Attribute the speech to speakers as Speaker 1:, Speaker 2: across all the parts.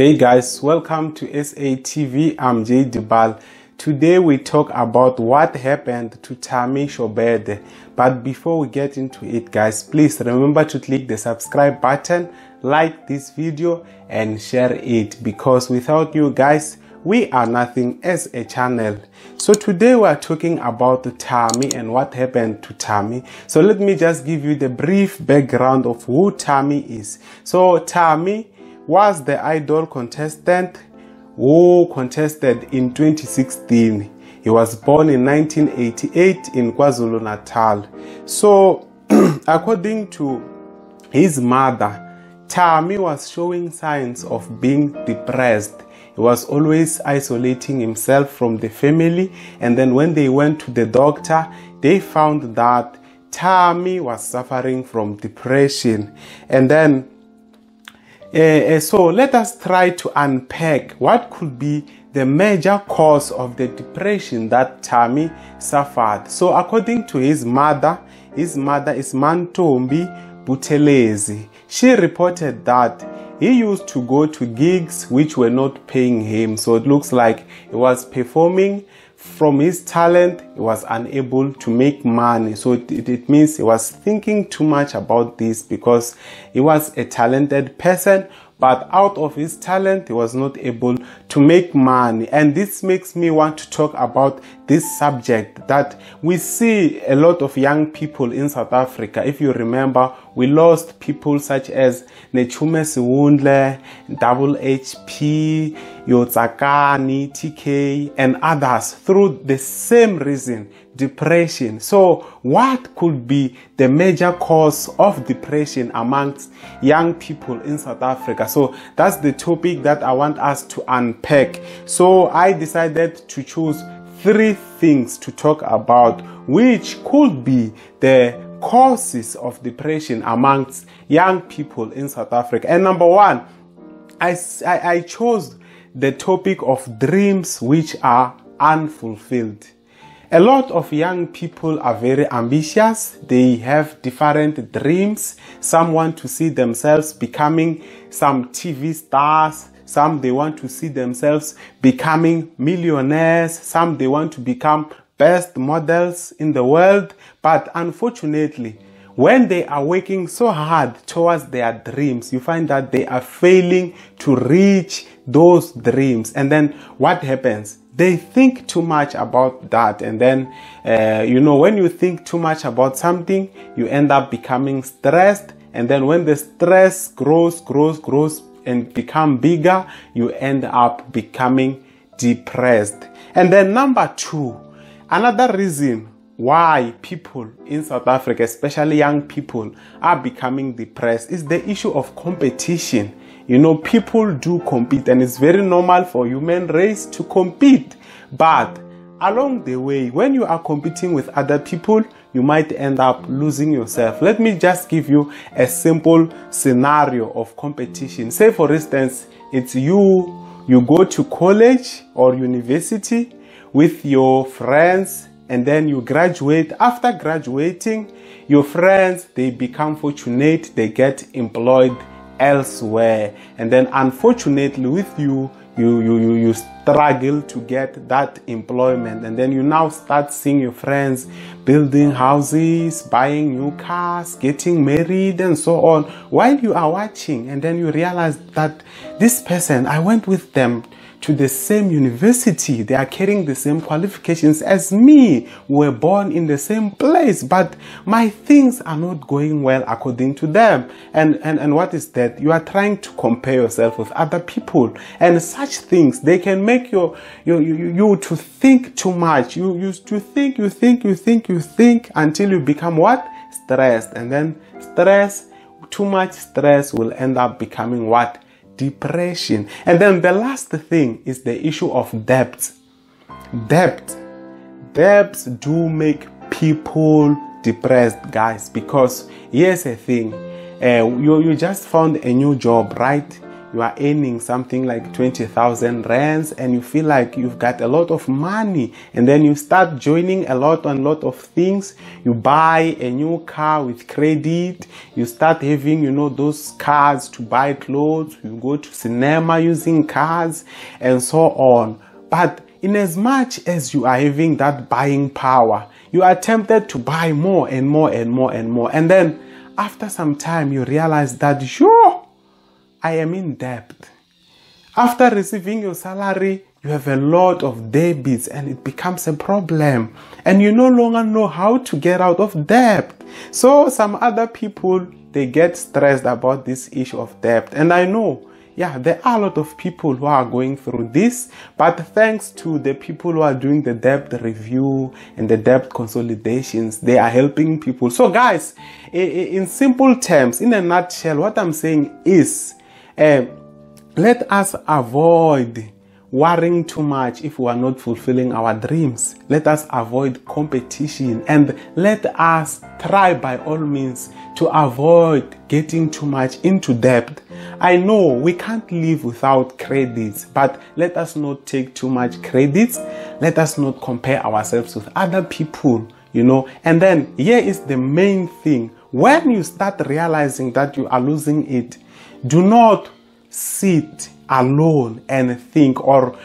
Speaker 1: Hey guys, welcome to SATV. I'm Jay Dibal. Today we talk about what happened to Thami Shobede. But before we get into it, guys, please remember to click the subscribe button, like this video and share it, because without you guys, we are nothing as a channel. So today we are talking about Thami and what happened to Thami. So let me just give you the brief background of who Thami is. So Thami was the idol contestant who contested in 2016. He was born in 1988 in KwaZulu-Natal. So according to his mother, Thami was showing signs of being depressed. He was always isolating himself from the family, and then when they went to the doctor, they found that Thami was suffering from depression. And then so let us try to unpack what could be the major cause of the depression that Thami suffered. So according to his mother is Mantombi Buthelezi. She reported that he used to go to gigs which were not paying him. So it looks like he was performing from his talent. He was unable to make money. So it means he was thinking too much about this, because he was a talented person, but out of his talent, he was not able to make money. And this makes me want to talk about this subject that we see a lot of young people in South Africa. If you remember, we lost people such as Nechume Siwundle, Double HP, Yotsakani, TK, and others through the same reason, depression. So what could be the major cause of depression amongst young people in South Africa? So that's the topic that I want us to unpack. So I decided to choose 3 things to talk about, which could be the causes of depression amongst young people in South Africa. And number 1, I chose the topic of dreams which are unfulfilled. A lot of young people are very ambitious. They have different dreams. Some want to see themselves becoming some TV stars. Some they want to see themselves becoming millionaires. Some they want to become best models in the world. But unfortunately, when they are working so hard towards their dreams, you find that they are failing to reach those dreams. And then what happens? They think too much about that. And then, when you think too much about something, you end up becoming stressed. And then when the stress grows and become bigger, you end up becoming depressed. And then number 2, another reason why people in South Africa, especially young people, are becoming depressed is the issue of competition. People do compete, and it's very normal for human race to compete. But along the way, when you are competing with other people, you might end up losing yourself. Let me just give you a simple scenario of competition. Say, for instance, it's you go to college or university with your friends, and then you graduate. After graduating, your friends, they become fortunate, they get employed elsewhere. And then unfortunately with you struggle to get that employment. And then you now start seeing your friends building houses, buying new cars, getting married and so on, while you are watching. And then you realize that this person, I went with them to the same university, they are carrying the same qualifications as me, we were born in the same place, but my things are not going well according to them. And what is that? You are trying to compare yourself with other people, and such things, they can make you to think too much. You used to think until you become what? Stressed. And then too much stress will end up becoming what? Depression. And then the last thing is the issue of debt. Debts do make people depressed, guys, because here's the thing. You just found a new job, right? you are earning something like 20,000 rands and you feel like you've got a lot of money, and then you start joining a lot of things. You buy a new car with credit, you start having, you know, those cards to buy clothes, you go to cinema using cards and so on. But in as much as you are having that buying power, you are tempted to buy more and more and more and more, and then after some time you realize that sure, I am in debt. After receiving your salary, you have a lot of debits and it becomes a problem, and you no longer know how to get out of debt. So some other people, they get stressed about this issue of debt, and I know, yeah, there are a lot of people who are going through this, but thanks to the people who are doing the debt review and the debt consolidations, they are helping people. So guys, in simple terms, in a nutshell, what I'm saying is, let us avoid worrying too much if we are not fulfilling our dreams. Let us avoid competition, and let us try by all means to avoid getting too much into debt. I know we can't live without credits, but let us not take too much credits. Let us not compare ourselves with other people, you know. And then here is the main thing. When you start realizing that you are losing it, do not sit alone and think, or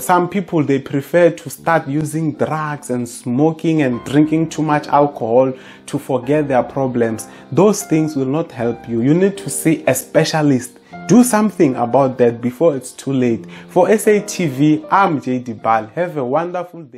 Speaker 1: some people, they prefer to start using drugs and smoking and drinking too much alcohol to forget their problems. Those things will not help you. You need to see a specialist. Do something about that before it's too late. For SATV, I'm J. Dibal. Have a wonderful day.